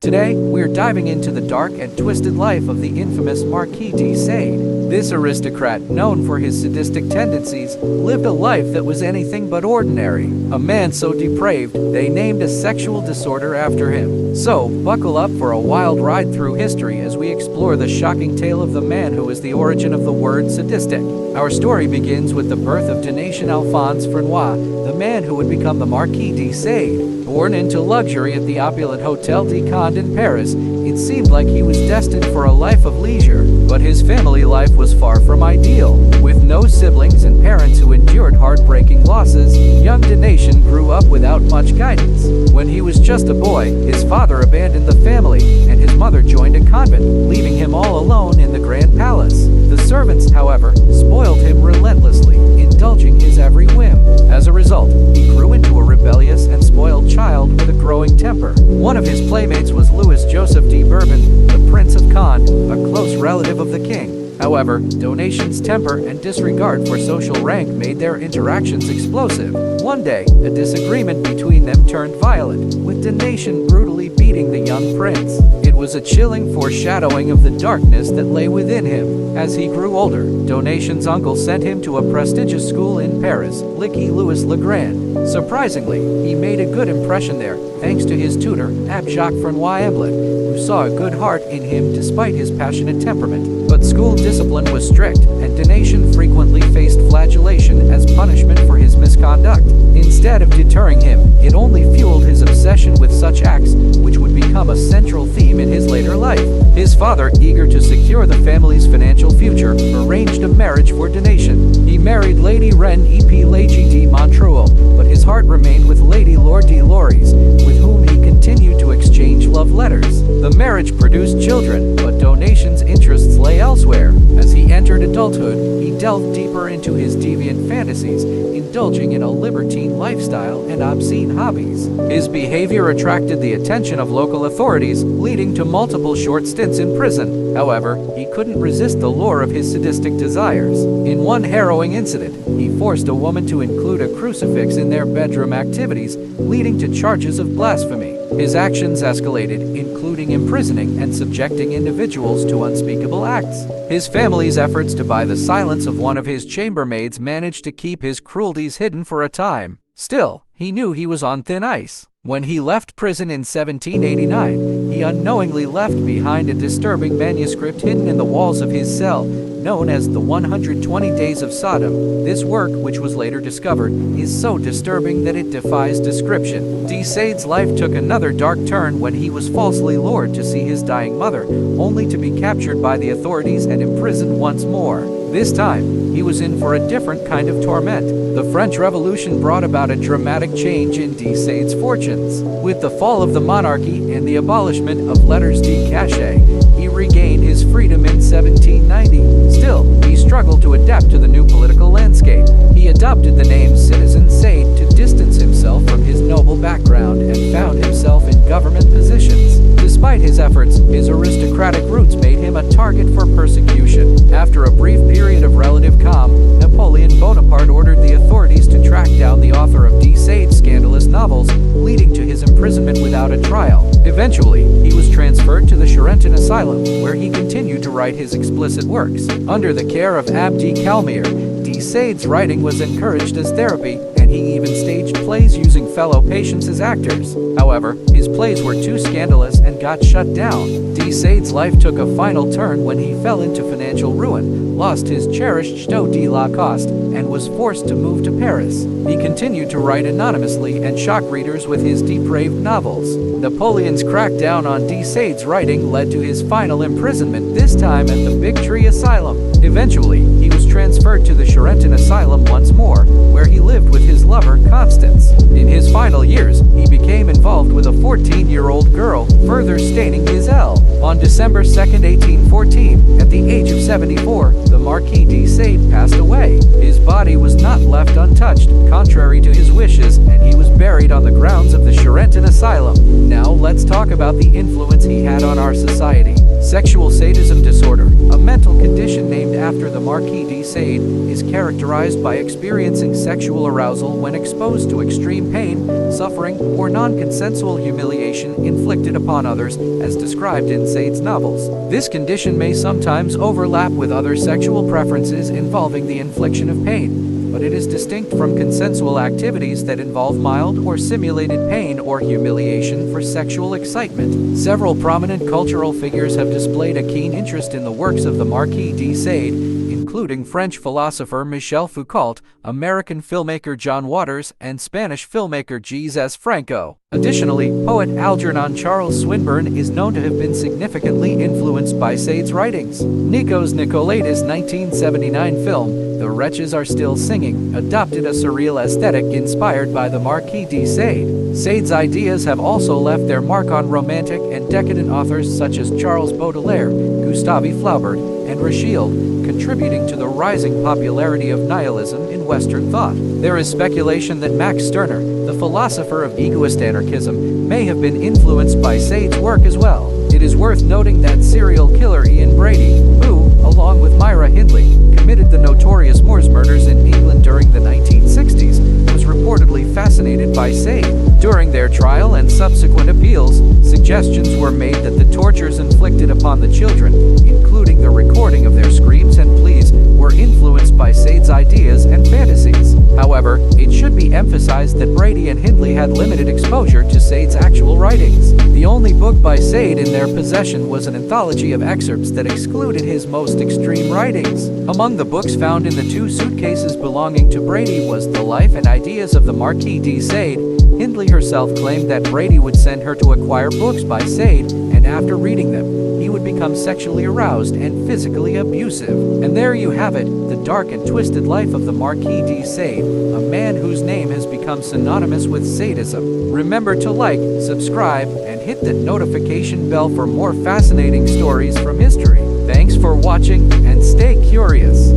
Today, we're diving into the dark and twisted life of the infamous Marquis de Sade. This aristocrat, known for his sadistic tendencies, lived a life that was anything but ordinary. A man so depraved, they named a sexual disorder after him. So, buckle up for a wild ride through history as we explore the shocking tale of the man who is the origin of the word sadistic. Our story begins with the birth of Donatien Alphonse Frenois, the man who would become the Marquis de Sade. Born into luxury at the opulent Hotel de Conde in Paris, it seemed like he was destined for a life of leisure, but his family life was far from ideal. With no siblings and parents who endured heartbreaking losses, young Donatien grew up without much guidance. When he was just a boy, his father abandoned the family, and his mother joined a convent, leaving him all alone in the Grand Palace. The servants, however, spoiled him relentlessly, indulging his every whim. As a result, he grew into a rebellious and spoiled child with a growing temper. One of his playmates was Louis Joseph de Bourbon, the Prince of Conde, a close relative of the king. However, Donatien's temper and disregard for social rank made their interactions explosive. One day, a disagreement between them turned violent, with Donatien brutally beating the young prince. It was a chilling foreshadowing of the darkness that lay within him. As he grew older, Donatien's uncle sent him to a prestigious school in Paris, Lycée Louis le Grand. Surprisingly, he made a good impression there, thanks to his tutor, Abbé Jacques Frenois Emblet, who saw a good heart in him despite his passionate temperament. But school discipline was strict, and Donatien frequently faced flagellation as punishment for his misconduct. Instead of deterring him, it only fueled his obsession with such acts, which would become a central theme in his later life. His father, eager to secure the family's financial future, arranged a marriage for Donatien. He married Lady Reine Epée de Montreuil, but his heart remained with Lady Laure de Lorys, with whom he continued to exchange love letters. The marriage produced children, but Donatien's interests lay elsewhere. As he entered adulthood, he delved deeper into his deviant fantasies, indulging in a libertine lifestyle and obscene hobbies. His behavior attracted the attention of local authorities, leading to multiple short stints in prison. However, he couldn't resist the lure of his sadistic desires. In one harrowing incident, he forced a woman to include a crucifix in their bedroom activities, leading to charges of blasphemy. His actions escalated, including imprisoning and subjecting individuals to unspeakable acts. His family's efforts to buy the silence of one of his chambermaids managed to keep his cruelties hidden for a time. Still, he knew he was on thin ice. When he left prison in 1789, he unknowingly left behind a disturbing manuscript hidden in the walls of his cell, known as the 120 Days of Sodom. This work, which was later discovered, is so disturbing that it defies description. De Sade's life took another dark turn when he was falsely lured to see his dying mother, only to be captured by the authorities and imprisoned once more. This time, he was in for a different kind of torment. The French Revolution brought about a dramatic change in de Sade's fortunes. With the fall of the monarchy and the abolishment of letters de cachet, he regained his freedom in 1790. Still, he struggled to adapt to the new political landscape. He adopted the name Citizen Sade to distance himself from his noble background and found himself in government positions. Despite his efforts, his aristocratic roots made him a target for persecution. After a brief period of relative calm, Napoleon Bonaparte ordered the authorities to track down the author of de Sade's scandalous novels, leading to his imprisonment without a trial. Eventually, he was transferred to the Charenton Asylum, where he continued to write his explicit works. Under the care of Abbe de Calmire, de Sade's writing was encouraged as therapy, and he even staged plays using fellow patients as actors. However, his plays were too scandalous and got shut down. De Sade's life took a final turn when he fell into financial ruin, lost his cherished Chateau de la Coste, and was forced to move to Paris. He continued to write anonymously and shock readers with his depraved novels. Napoleon's crackdown on de Sade's writing led to his final imprisonment, this time at the Big Tree Asylum. Eventually, he was transferred to the Charenton Asylum once more, where he lived with his lover, Constance. In his final years, he became involved with a 14-year-old girl, further staining his L. On December 2, 1814, at the age of 74, the Marquis de Sade passed away. His body was not left untouched, contrary to his wishes, and he was buried on the grounds of the Charenton Asylum. Now let's talk about the influence he had on our society. Sexual sadism disorder, a mental condition named after the Marquis de Sade, is characterized by experiencing sexual arousal when exposed to extreme pain, suffering, or non-consensual humiliation inflicted upon others, as described in Sade's novels. This condition may sometimes overlap with other sexual preferences involving the infliction of pain, but it is distinct from consensual activities that involve mild or simulated pain or humiliation for sexual excitement. Several prominent cultural figures have displayed a keen interest in the works of the Marquis de Sade, including French philosopher Michel Foucault, American filmmaker John Waters, and Spanish filmmaker Gisés Franco. Additionally, poet Algernon Charles Swinburne is known to have been significantly influenced by Sade's writings. Nikos Nicolaides' 1979 film, The Wretches Are Still Singing, adopted a surreal aesthetic inspired by the Marquis de Sade. Sade's ideas have also left their mark on romantic and decadent authors such as Charles Baudelaire, Gustave Flaubert, and Rachilde, contributing to the rising popularity of nihilism in Western thought. There is speculation that Max Stirner, the philosopher of egoist anarchism, may have been influenced by Sade's work as well. It is worth noting that serial killer Ian Brady, who, along with Myra Hindley, committed the notorious Moors murders in England during the 1960s, was reportedly fascinated by Sade. During their trial and subsequent appeals, suggestions were made that the tortures inflicted upon the children, including the recording of their screams and pleas, were influenced by Sade's ideas and fantasies. However, it should be emphasized that Brady and Hindley had limited exposure to Sade's actual writings. The only book by Sade in their possession was an anthology of excerpts that excluded his most extreme writings. Among the books found in the 2 suitcases belonging to Brady was The Life and Ideas of the Marquis de Sade. Hindley herself claimed that Brady would send her to acquire books by Sade, and after reading them, he would become sexually aroused and physically abusive. And there you have it, the dark and twisted life of the Marquis de Sade, a man whose name has become synonymous with sadism. Remember to like, subscribe, and hit that notification bell for more fascinating stories from history. Thanks for watching, and stay curious.